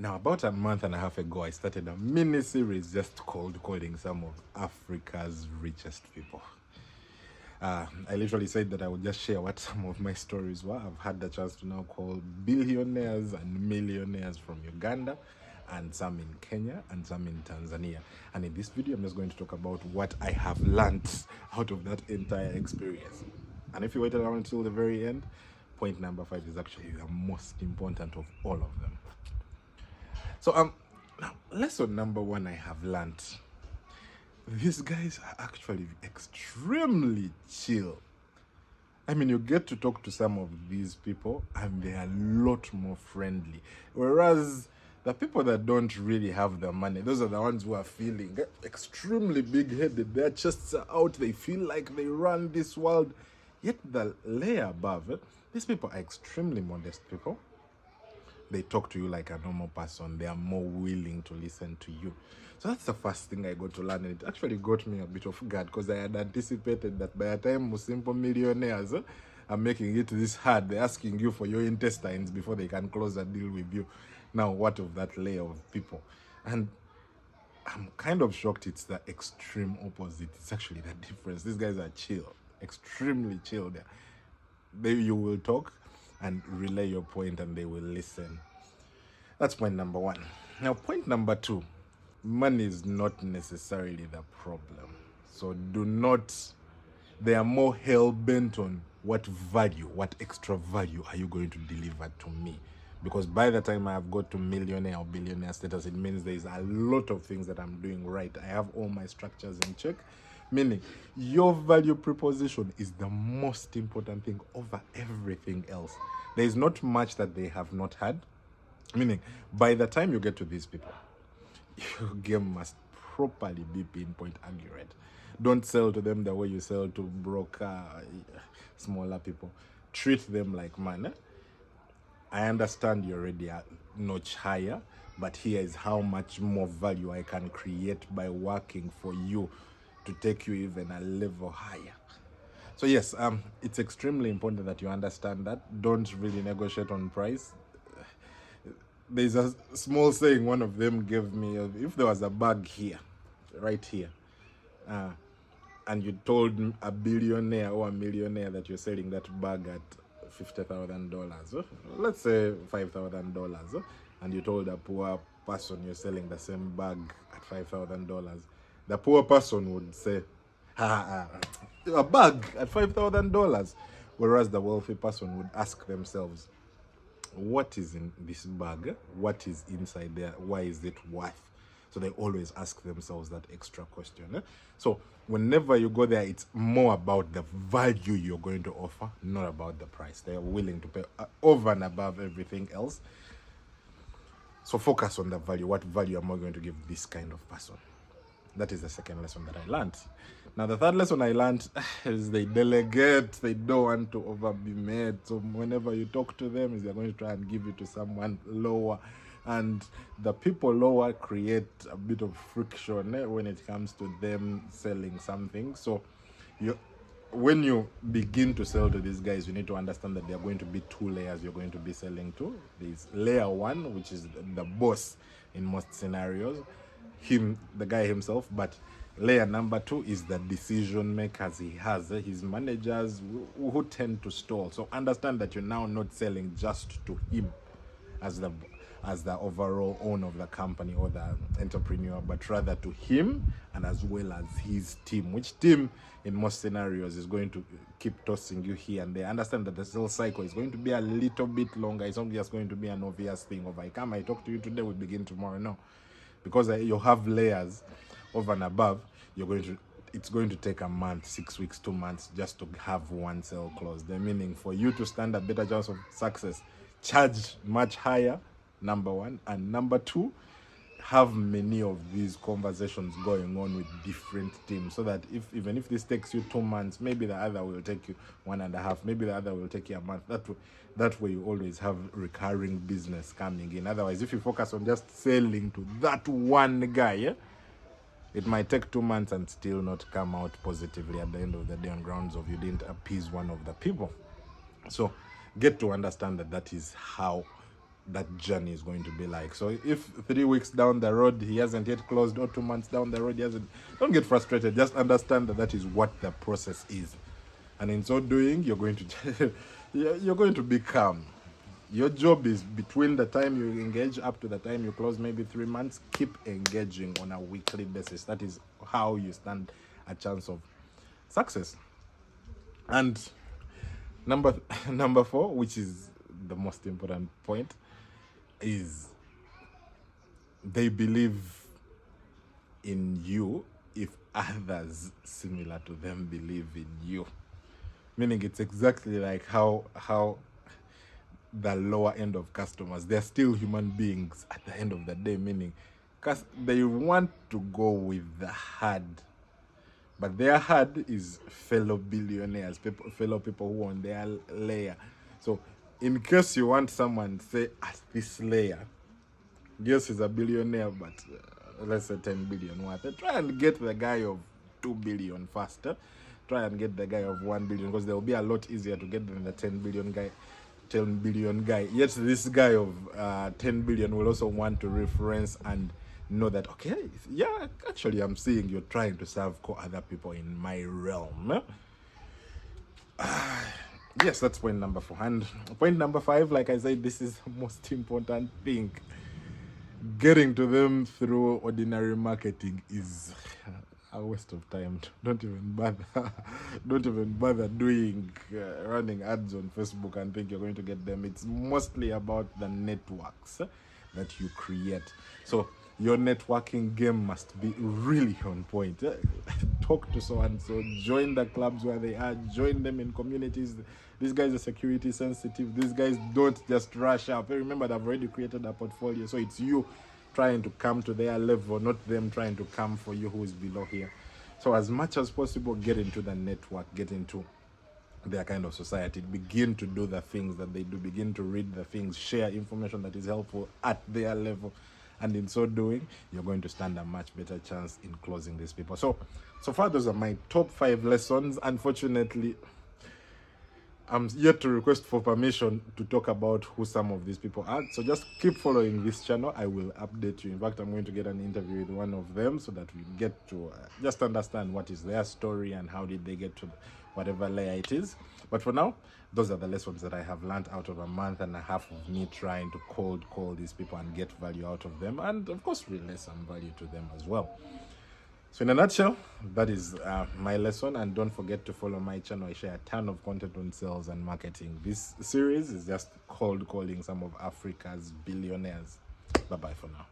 Now, about a month and a half ago, I started a mini series just called Calling Some of Africa's Richest People. I literally said that I would just share what some of my stories were. I've had the chance to now call billionaires and millionaires from Uganda, and some in Kenya, and some in Tanzania. And in this video, I'm just going to talk about what I have learned out of that entire experience. And if you wait around until the very end, point number 5 is actually the most important of all of them. So now lesson number 1 I have learned. These guys are actually extremely chill. I mean, you get to talk to some of these people and they are a lot more friendly. Whereas the people that don't really have the money, those are the ones who are feeling extremely big-headed. Their chests are out. They feel like they run this world. Yet the layer above, these people are extremely modest people. They talk to you like a normal person. They are more willing to listen to you. So that's the first thing I got to learn. And it actually got me a bit of guard because I had anticipated that by the time simple millionaires are making it this hard, they're asking you for your intestines before they can close a deal with you. Now, what of that layer of people? And I'm kind of shocked it's the extreme opposite. It's actually the difference. These guys are chill, extremely chill. You will talk and relay your point and they will listen. That's point number 1. Now, point number 2, money is not necessarily the problem. So they are more hell-bent on what extra value are you going to deliver to me? Because by the time I have got to millionaire or billionaire status, it means there's a lot of things that I'm doing right. I have all my structures in check. Meaning, your value proposition is the most important thing over everything else. There is not much that they have not had. Meaning, by the time you get to these people, your game must properly be pinpoint accurate. Don't sell to them the way you sell to broker, smaller people. Treat them like man. I understand you're already a notch higher, but here is how much more value I can create by working for you to take you even a level higher. So yes, it's extremely important that you understand that. Don't really negotiate on price. There's a small saying one of them gave me. If there was a bag here, right here, and you told a billionaire or a millionaire that you're selling that bag at $50,000, let's say $5,000, and you told a poor person you're selling the same bag at $5,000, the poor person would say, a bag at $5,000. Whereas the wealthy person would ask themselves, what is in this bag? What is inside there? Why is it worth? So they always ask themselves that extra question. So whenever you go there, it's more about the value you're going to offer, not about the price. They are willing to pay over and above everything else. So focus on the value. What value am I going to give this kind of person? That is the second lesson that I learned. Now, the third lesson I learned is they delegate. They don't want to over be made. So whenever you talk to them, they're going to try and give it to someone lower. And the people lower create a bit of friction when it comes to them selling something. So when you begin to sell to these guys, you need to understand that there are going to be 2 layers you're going to be selling to. There's layer 1, which is the boss in most scenarios, the guy himself, but layer number 2 is the decision makers he has, his managers who tend to stall. So understand that you're now not selling just to him as the overall owner of the company or the entrepreneur, but rather to him and as well as his team, which team in most scenarios is going to keep tossing you here and there. Understand that the sales cycle is going to be a little bit longer. It's not just going to be an obvious thing of I talk to you today, we begin tomorrow. No, because you have layers over and above. It's going to take a month, 6 weeks, 2 months just to have one sale closed. The meaning for you to stand a better chance of success, charge much higher, number 1, and number 2, have many of these conversations going on with different teams, so that even if this takes you 2 months, maybe the other will take you 1.5, maybe the other will take you a month. That way you always have recurring business coming in. Otherwise, if you focus on just selling to that one guy, it might take 2 months and still not come out positively at the end of the day on grounds of you didn't appease one of the people. So get to understand that is how that journey is going to be like. So if 3 weeks down the road he hasn't yet closed, or 2 months down the road he hasn't, don't get frustrated. Just understand that that is what the process is, and in so doing you're going to you're going to be calm. Your job is between the time you engage up to the time you close, maybe 3 months. Keep engaging on a weekly basis. That is how you stand a chance of success. And number number 4, which is the most important point, is they believe in you if others similar to them believe in you. Meaning it's exactly like how the lower end of customers, they're still human beings at the end of the day, meaning they want to go with the herd, but their herd is fellow billionaires, fellow people who are on their layer. So in case you want someone, say, at this layer, yes, he's a billionaire, but let's say 10 billion worth, try and get the guy of 2 billion faster. Try and get the guy of 1 billion, because they'll be a lot easier to get than the 10 billion guy. Yet this guy of 10 billion will also want to reference and know that, okay, yeah, actually I'm seeing you're trying to serve other people in my realm. Yes, that's point number 4. And point number 5, like I said, this is the most important thing. Getting to them through ordinary marketing is a waste of time. Don't even bother. Don't even bother doing running ads on Facebook and think you're going to get them. It's mostly about the networks that you create. So your networking game must be really on point. Talk to so and so, join the clubs where they are, join them in communities. These guys are security sensitive. These guys don't just rush up. Remember, they've already created a portfolio, so it's you trying to come to their level, not them trying to come for you who is below here. So as much as possible, get into the network, get into their kind of society, begin to do the things that they do, begin to read the things, share information that is helpful at their level, and in so doing you're going to stand a much better chance in closing these people. So far those are my top 5 lessons. Unfortunately, I'm yet to request for permission to talk about who some of these people are. So just keep following this channel. I will update you. In fact, I'm going to get an interview with one of them so that we get to just understand what is their story and how did they get to whatever layer it is. But for now, those are the lessons that I have learned out of a month and a half of me trying to cold call these people and get value out of them, and of course relay some value to them as well. So in a nutshell, that is my lesson. And don't forget to follow my channel. I share a ton of content on sales and marketing. This series is just cold calling some of Africa's billionaires. Bye bye for now.